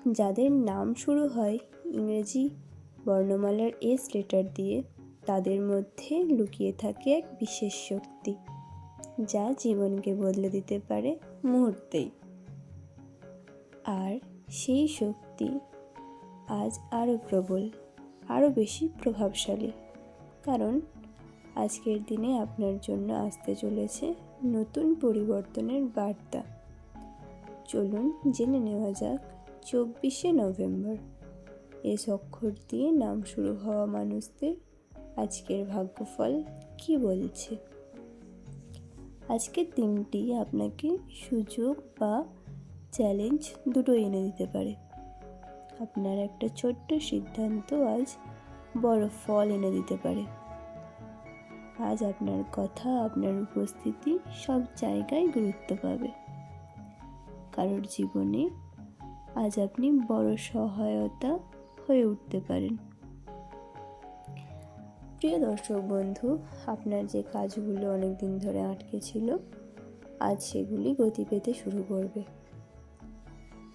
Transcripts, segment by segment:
যাদের নাম শুরু হয় ইংরেজি বর্ণমালার এস লেটার দিয়ে, তাদের মধ্যে লুকিয়ে থাকে এক বিশেষ শক্তি, যা জীবনকে বদলে দিতে পারে মুহূর্তেই। আর সেই শক্তি আজ আরও প্রবল, আরও বেশি প্রভাবশালী, কারণ আজকের দিনে আপনার জন্য আসতে চলেছে নতুন পরিবর্তনের বার্তা। চলুন জেনে নেওয়া যাক 24শে নভেম্বর এস অক্ষর দিয়ে নাম শুরু হওয়া মানুষদের আজকের ভাগ্যফল কী বলছে। আজকের দিনটি আপনাকে সুযোগ বা চ্যালেঞ্জ দুটোই এনে দিতে পারে। আপনার একটা ছোট্ট সিদ্ধান্ত আজ বড় ফল এনে দিতে পারে। আজ আপনার কথা, আপনার উপস্থিতি সব জায়গায় গুরুত্ব পাবে। কারোর জীবনে আজ আপনি বড় সহায়তা হয়ে উঠতে পারেন। প্রিয় দর্শক বন্ধু, আপনার যে কাজগুলো অনেক দিন ধরে আটকে ছিল, আজ সেগুলি গতি পেতে শুরু করবে।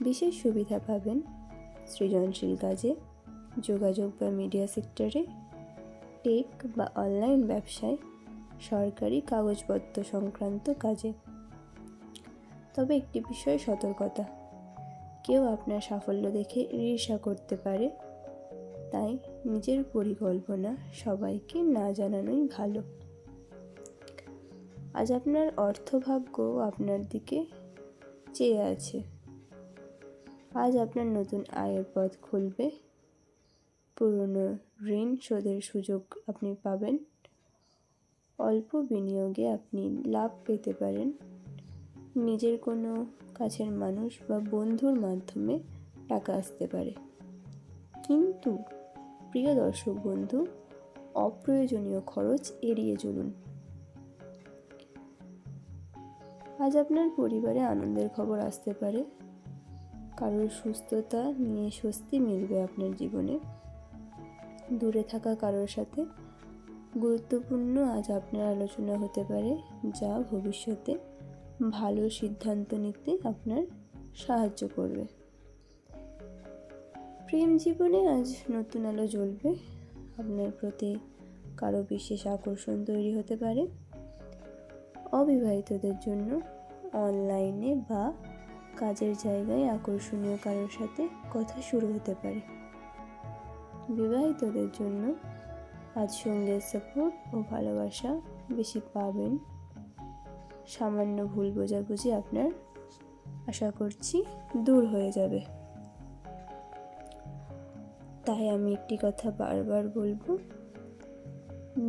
বিশেষ সুবিধা পাবেন সৃজনশীল কাজে, যোগাযোগ বা মিডিয়া সেক্টরে, টেক বা অনলাইন ব্যবসায়, সরকারি কাগজপত্র সংক্রান্ত কাজে। তবে একটি বিষয়ে সতর্কতা, কেউ আপনার সাফল্য দেখে ঈর্ষা করতে পারে, তাই নিজের পরিকল্পনা সবাইকে না জানানোই ভালো। আজ আপনার অর্থভাগ্য আপনার দিকে চেয়ে আছে। আজ আপনার নতুন আয়ের পথ খুলবে, পুরনো ঋণ শোধের সুযোগ আপনি পাবেন, অল্প বিনিয়োগে আপনি লাভ পেতে পারেন, নিজের কোনো কাছের মানুষ বা বন্ধুর মাধ্যমে টাকা আসতে পারে। কিন্তু প্রিয় দর্শক বন্ধু, অপ্রয়োজনীয় খরচ এড়িয়ে চলুন। আজ আপনার পরিবারে আনন্দের খবর আসতে পারে, কারোর সুস্থতা নিয়ে স্বস্তি মিলবে আপনার জীবনে। দূরে থাকা কারোর সাথে গুরুত্বপূর্ণ আজ আপনার আলোচনা হতে পারে, যা ভবিষ্যতে ভালো সিদ্ধান্ত নিতে আপনার সাহায্য করবে। প্রেম জীবনে আজ নতুন আলো জ্বলবে, আপনার প্রতি কারো বিশেষ আকর্ষণ তৈরি হতে পারে। অবিবাহিতদের জন্য অনলাইনে বা কাজের জায়গায় আকর্ষণীয় কারোর সাথে কথা শুরু হতে পারে। বিবাহিতদের জন্য আজ সঙ্গের সাপোর্ট ও ভালোবাসা বেশি পাবেন। সামান্য ভুল বোঝাবুঝি আপনার আশা করছি দূর হয়ে যাবে। তাই আমি একটি কথা বারবার বলবো,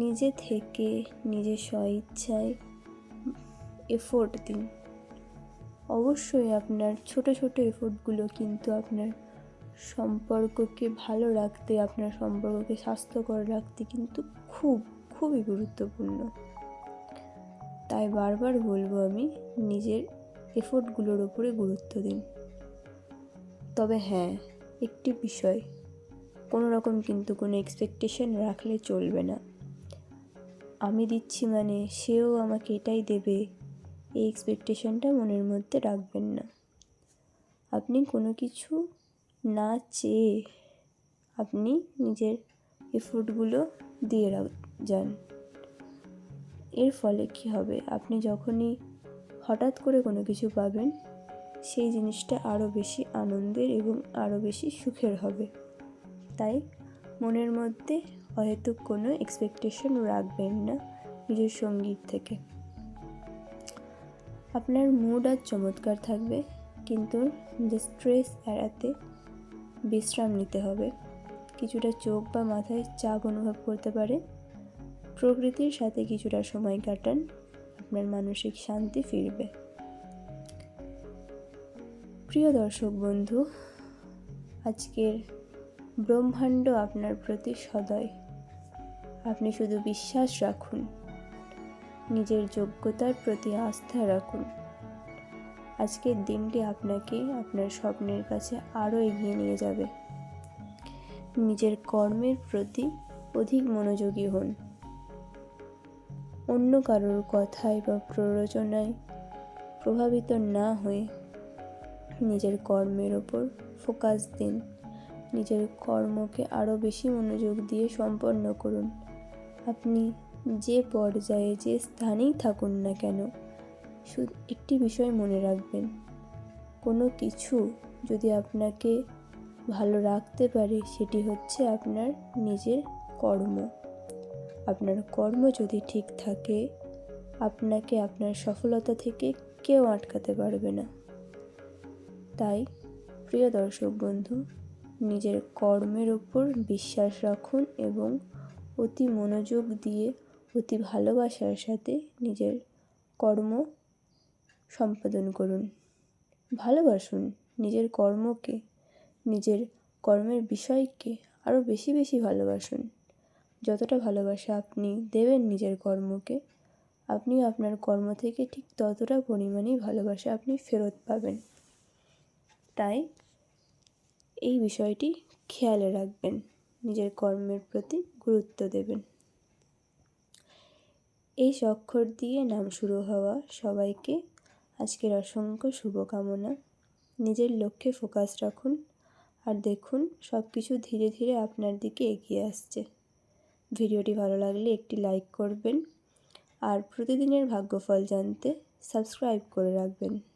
নিজে থেকে নিজের স্বইচ্ছায় এফোর্ট দিন। অবশ্যই আপনার ছোট ছোট এফোর্টগুলো কিন্তু আপনার সম্পর্ককে ভালো রাখতে, আপনার সম্পর্ককে স্বাস্থ্যকর রাখতে কিন্তু খুবই গুরুত্বপূর্ণ। তাই বারবার বলবো আমি, নিজের এফোর্টগুলোর উপরে গুরুত্ব দিন। তবে হ্যাঁ, একটি বিষয়, কোনো রকম কিন্তু কোনো এক্সপেকটেশন রাখলে চলবে না। আমি দিচ্ছি মানে সেও আমাকে এটাই দেবে, এই এক্সপেকটেশনটা মনের মধ্যে রাখবেন না। আপনি কোনো কিছু না চেয়ে আপনি নিজের এফোর্টগুলো দিয়ে যান। এর ফলে কি হবে, আপনি যখনই হঠাৎ করে কোনো কিছু পাবেন, সেই জিনিসটা আরও বেশি আনন্দের এবং আরও বেশি সুখের হবে। তাই মনের মধ্যে অহেতুক কোনো এক্সপেকটেশন রাখবেন না নিজের সঙ্গীর থেকে। আপনার মুড আজ চমৎকার থাকবে, কিন্তু যে স্ট্রেস এড়াতে বিশ্রাম নিতে হবে। কিছুটা চোখ বা মাথায় চাপ অনুভব করতে পারে। প্রকৃতির সাথে কিছুটা সময় কাটান, আপনার মানসিক শান্তি ফিরবে। প্রিয় দর্শক বন্ধু, আজকের ব্রহ্মাণ্ড আপনার প্রতি সদয়। আপনি শুধু বিশ্বাস রাখুন, নিজের যোগ্যতার প্রতি আস্থা রাখুন। আজকের দিনটি আপনাকে আপনার স্বপ্নের কাছে আরও এগিয়ে নিয়ে যাবে। নিজের কর্মের প্রতি অধিক মনোযোগী হন। অন্য কারোর কথায় বা প্ররোচনায় প্রভাবিত না হয়ে নিজের কর্মের ওপর ফোকাস দিন। নিজের কর্মকে আরও বেশি মনোযোগ দিয়ে সম্পন্ন করুন। আপনি যে পর্যায়ে যে স্থানেই থাকুন না কেন, শুধু একটি বিষয় মনে রাখবেন, কোনো কিছু যদি আপনাকে ভালো রাখতে পারে সেটি হচ্ছে আপনার নিজের কর্ম। আপনার কর্ম যদি ঠিক থাকে, আপনাকে আপনার সফলতা থেকে কেউ আটকাতে পারবে না। তাই প্রিয় দর্শক বন্ধু, নিজের কর্মের ওপর বিশ্বাস রাখুন এবং অতি মনোযোগ দিয়ে অতি ভালোবাসার সাথে নিজের কর্ম সম্পাদন করুন। ভালোবাসুন নিজের কর্মকে, নিজের কর্মের বিষয়কে আরও বেশি বেশি ভালোবাসুন। যতটা ভালোবাসা আপনি দেবেন নিজের কর্মকে, আপনিও আপনার কর্ম থেকে ঠিক ততটা পরিমাণেই ভালোবাসা আপনি ফেরত পাবেন। তাই এই বিষয়টি খেয়ালে রাখবেন, নিজের কর্মের প্রতি গুরুত্ব দেবেন। এই অক্ষর দিয়ে নাম শুরু হওয়া সবাইকে আজকের অসংখ্য শুভকামনা। নিজের লক্ষ্যে ফোকাস রাখুন আর দেখুন সব কিছু ধীরে ধীরে আপনার দিকে এগিয়ে আসছে। ভিডিওটি ভালো লাগলে একটি লাইক করবেন আর প্রতিদিনের ভাগ্যফল জানতে সাবস্ক্রাইব করে রাখবেন।